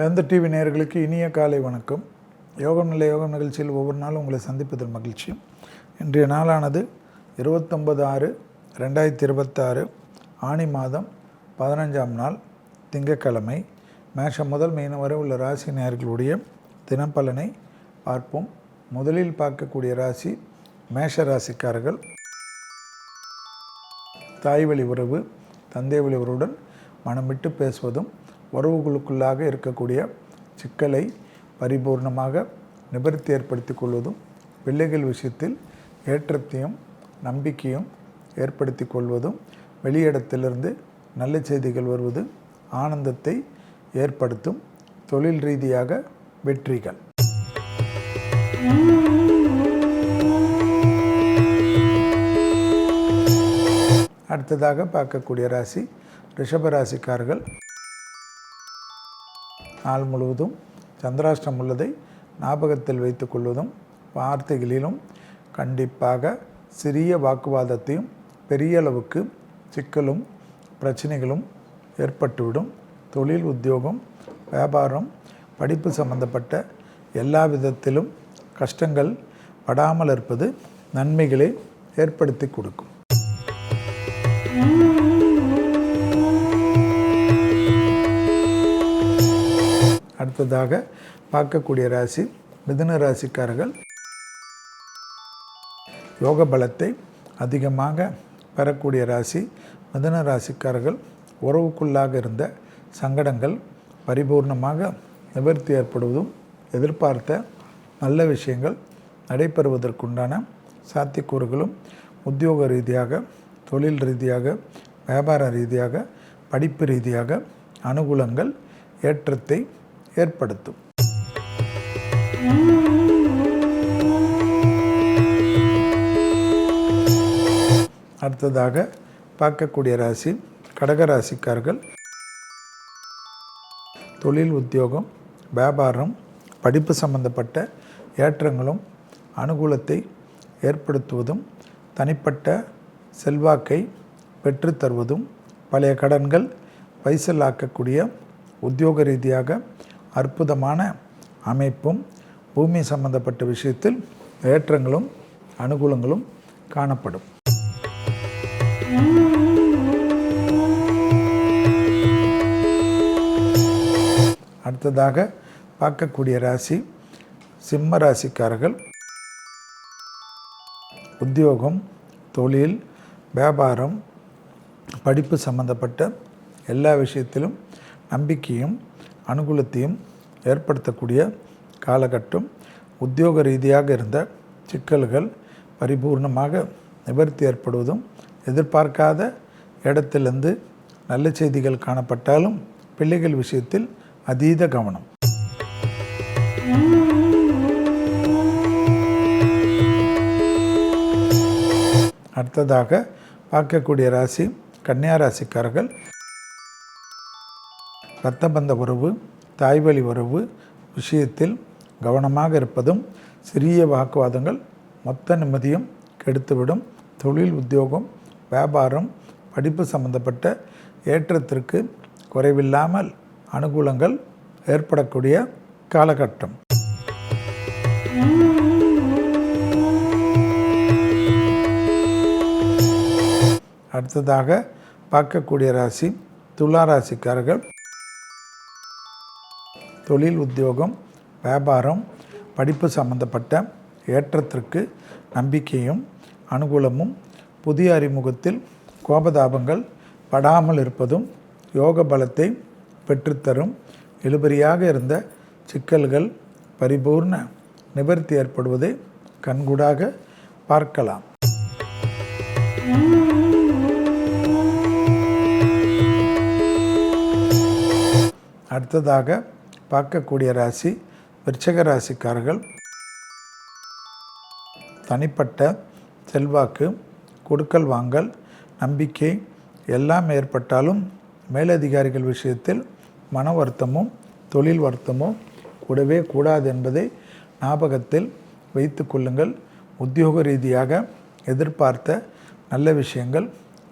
வேந்தர் டிவி நேயர்களுக்கு இனிய காலை வணக்கம். யோகம் நிகழ்ச்சியில் ஒவ்வொரு நாளும் உங்களை சந்திப்பதில் மகிழ்ச்சி. இன்றைய நாளானது 29/6/2026 ஆனி மாதம் 15ஆம் நாள் திங்கட்கிழமை. மேஷம் முதல் மீனம் வரை உள்ள ராசி நேயர்களுடைய தினப்பலனை பார்ப்போம். முதலில் பார்க்கக்கூடிய ராசி மேஷ ராசிக்காரர்கள். தாய் வழி உறவு, தந்தை வழி உறவுடன் மனம் விட்டு பேசுவதும் உறவுகளுக்குள்ளாக இருக்கக்கூடிய சிக்கலை பரிபூர்ணமாக நிவர்த்தி ஏற்படுத்தி கொள்வதும், பிள்ளைகள் விஷயத்தில் ஏற்றத்தையும் நம்பிக்கையும் ஏற்படுத்தி கொள்வதும், வெளியிடத்திலிருந்து நல்ல செய்திகள் வருவது ஆனந்தத்தை ஏற்படுத்தும். தொழில் ரீதியாக வெற்றிகள். அடுத்ததாக பார்க்கக்கூடிய ராசி ரிஷபராசிக்காரர்கள். நாள் முழுவதும் சந்திராஷ்டம் உள்ளதை ஞாபகத்தில் வைத்து கொள்வதும், வார்த்தைகளிலும் கண்டிப்பாக சிறிய வாக்குவாதத்தையும் பெரிய அளவுக்கு சிக்கலும் பிரச்சனைகளும் ஏற்பட்டுவிடும். தொழில், உத்தியோகம், வியாபாரம், படிப்பு சம்பந்தப்பட்ட எல்லா விதத்திலும் கஷ்டங்கள் படாமல் இருப்பது நன்மைகளை ஏற்படுத்தி கொடுக்கும். அடுத்ததாக பார்க்கக்கூடிய ராசி மிதுன ராசிக்காரர்கள். யோக பலத்தை அதிகமாக பெறக்கூடிய ராசி மிதுன ராசிக்காரர்கள். உறவுக்குள்ளாக இருந்த சங்கடங்கள் பரிபூர்ணமாக நிவர்த்தி ஏற்படுவதும், எதிர்பார்த்த நல்ல விஷயங்கள் நடைபெறுவதற்குண்டான சாத்தியக்கூறுகளும் உத்தியோக ரீதியாக, தொழில் ரீதியாக, வியாபார ரீதியாக, படிப்பு ரீதியாக அனுகூலங்கள் ஏற்றத்தை ஏற்படுத்தும். அடுத்ததாக பார்க்கக்கூடிய ராசி கடகராசிக்காரர்கள். தொழில், உத்தியோகம், வியாபாரம், படிப்பு சம்பந்தப்பட்ட ஏற்றங்களும் அனுகூலத்தை ஏற்படுத்துவதும், தனிப்பட்ட செல்வாக்கை பெற்றுத்தருவதும், பழைய கடன்கள் பைசலாக்கக்கூடிய உத்தியோக ரீதியாக அற்புதமான அமைப்பும், பூமி சம்பந்தப்பட்ட விஷயத்தில் ஏற்றங்களும் அனுகூலங்களும் காணப்படும். அடுத்ததாக பார்க்கக்கூடிய ராசி சிம்ம ராசிக்காரர்கள். உத்தியோகம், தொழில், வியாபாரம், படிப்பு சம்பந்தப்பட்ட எல்லா விஷயத்திலும் நம்பிக்கையும் அனுகூலத்தையும் ஏற்படுத்தக்கூடிய காலகட்டம். உத்தியோக ரீதியாக இருந்த சிக்கல்கள் பரிபூர்ணமாக நிவர்த்தி ஏற்படுவதும், எதிர்பார்க்காத இடத்திலிருந்து நல்ல செய்திகள் காணப்பட்டாலும் பிள்ளைகள் விஷயத்தில் அதீத கவனம். அடுத்ததாக பார்க்கக்கூடிய ராசி கன்னியா ராசிக்காரர்கள். இரத்தபந்த உறவு, தாய்வழி உறவு விஷயத்தில் கவனமாக இருப்பதும், சிறிய வாக்குவாதங்கள் மொத்த நிம்மதியும் கெடுத்துவிடும். தொழில், உத்தியோகம், வியாபாரம், படிப்பு சம்பந்தப்பட்ட ஏற்றத்திற்கு குறைவில்லாமல் அனுகூலங்கள் ஏற்படக்கூடிய காலகட்டம். அடுத்ததாக பார்க்கக்கூடிய ராசி துலா ராசிக்காரர்கள். தொழில், உத்தியோகம், வியாபாரம், படிப்பு சம்பந்தப்பட்ட ஏற்றத்திற்கு நம்பிக்கையும் அனுகூலமும், புதிய அறிமுகத்தில் கோபதாபங்கள் படாமல் இருப்பதும் யோக பலத்தை பெற்றுத்தரும். இழுபறியாக இருந்த சிக்கல்கள் பரிபூர்ண நிவர்த்தி ஏற்படுவதை கண்கூடாக பார்க்கலாம். அடுத்ததாக பார்க்கக்கூடிய ராசி விருச்சிக ராசிக்காரர்கள். தனிப்பட்ட செல்வாக்கு, கொடுக்கல் வாங்கல், நம்பிக்கை எல்லாம் ஏற்பட்டாலும் மேலதிகாரிகள் விஷயத்தில் மன வருத்தமும் தொழில் வருத்தமும் கூடவே கூடாது என்பதை ஞாபகத்தில் வைத்து கொள்ளுங்கள். உத்தியோக ரீதியாக எதிர்பார்த்த நல்ல விஷயங்கள்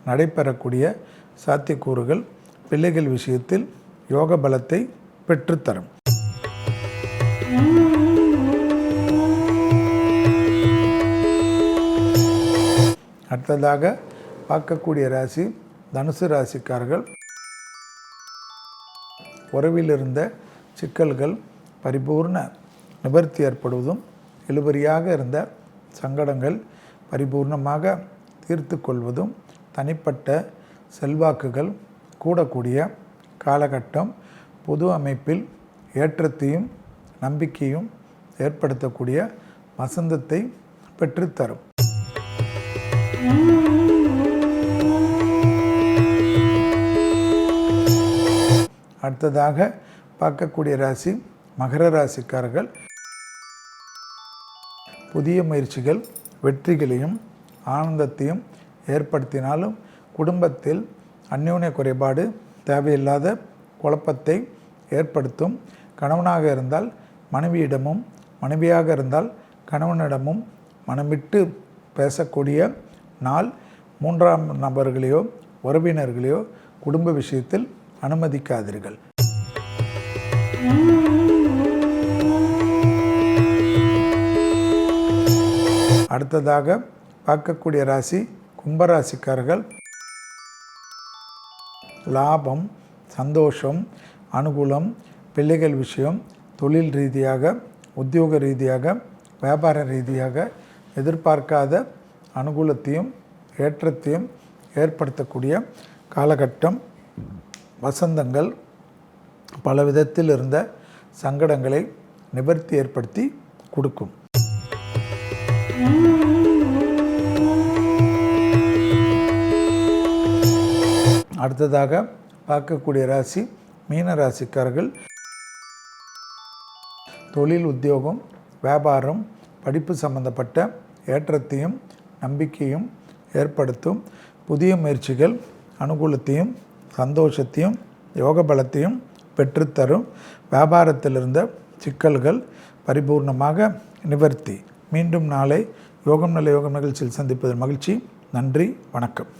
நடைபெறக்கூடிய சாத்தியக்கூறுகள் பிள்ளைகள் விஷயத்தில் யோக பலத்தை பெற்றுத்தரும். அடுத்ததாக பார்க்கக்கூடிய ராசி தனுசு ராசிக்காரர்கள். உறவில் இருந்த சிக்கல்கள் பரிபூர்ண நிவர்த்தி ஏற்படுவதும், இழுபறியாக இருந்த சங்கடங்கள் பரிபூர்ணமாக தீர்த்து கொள்வதும், தனிப்பட்ட செல்வாக்குகள் கூடக்கூடிய காலகட்டம், பொது அமைப்பில் ஏற்றத்தையும் நம்பிக்கையும் ஏற்படுத்தக்கூடிய வசந்தத்தை பெற்றுத்தரும். அடுத்ததாக பார்க்கக்கூடிய ராசி மகர ராசிக்காரர்கள். புதிய முயற்சிகள் வெற்றிகளையும் ஆனந்தத்தையும் ஏற்படுத்தினாலும், குடும்பத்தில் அந்யோன்ய குறைபாடு தேவையில்லாத குழப்பத்தை ஏற்படுத்தும். கணவனாக இருந்தால் மனைவியிடமும், மனைவியாக இருந்தால் கணவனிடமும் மனமிட்டு பேசக்கூடிய நாள். மூன்றாம் நபர்களையோ உறவினர்களையோ குடும்ப விஷயத்தில் அனுமதிக்காதீர்கள். அடுத்ததாக பார்க்கக்கூடிய ராசி கும்பராசிக்காரர்கள். லாபம், சந்தோஷம், அனுகூலம், பிள்ளைகள் விஷயம், தொழில் ரீதியாக, உத்தியோக ரீதியாக, வியாபார ரீதியாக எதிர்பார்க்காத அனுகூலத்தையும் ஏற்றத்தையும் ஏற்படுத்தக்கூடிய காலகட்டம். வசந்தங்கள் பல விதத்தில் இருந்த சங்கடங்களை நிவர்த்தி ஏற்படுத்தி கொடுக்கும். அடுத்ததாக பார்க்கக்கூடிய ராசி மீன ராசிக்காரர்கள். தொழில், உத்தியோகம், வியாபாரம், படிப்பு சம்பந்தப்பட்ட ஏற்றத்தையும் நம்பிக்கையும் ஏற்படுத்தும். புதிய முயற்சிகள் அனுகூலத்தையும் சந்தோஷத்தையும் யோக பலத்தையும் பெற்றுத்தரும். வியாபாரத்தில் இருந்த சிக்கல்கள் பரிபூர்ணமாக நிவர்த்தி. மீண்டும் நாளை யோகம் நல்ல யோகம் நிகழ்ச்சியில் சந்திப்பதில் மகிழ்ச்சி. நன்றி, வணக்கம்.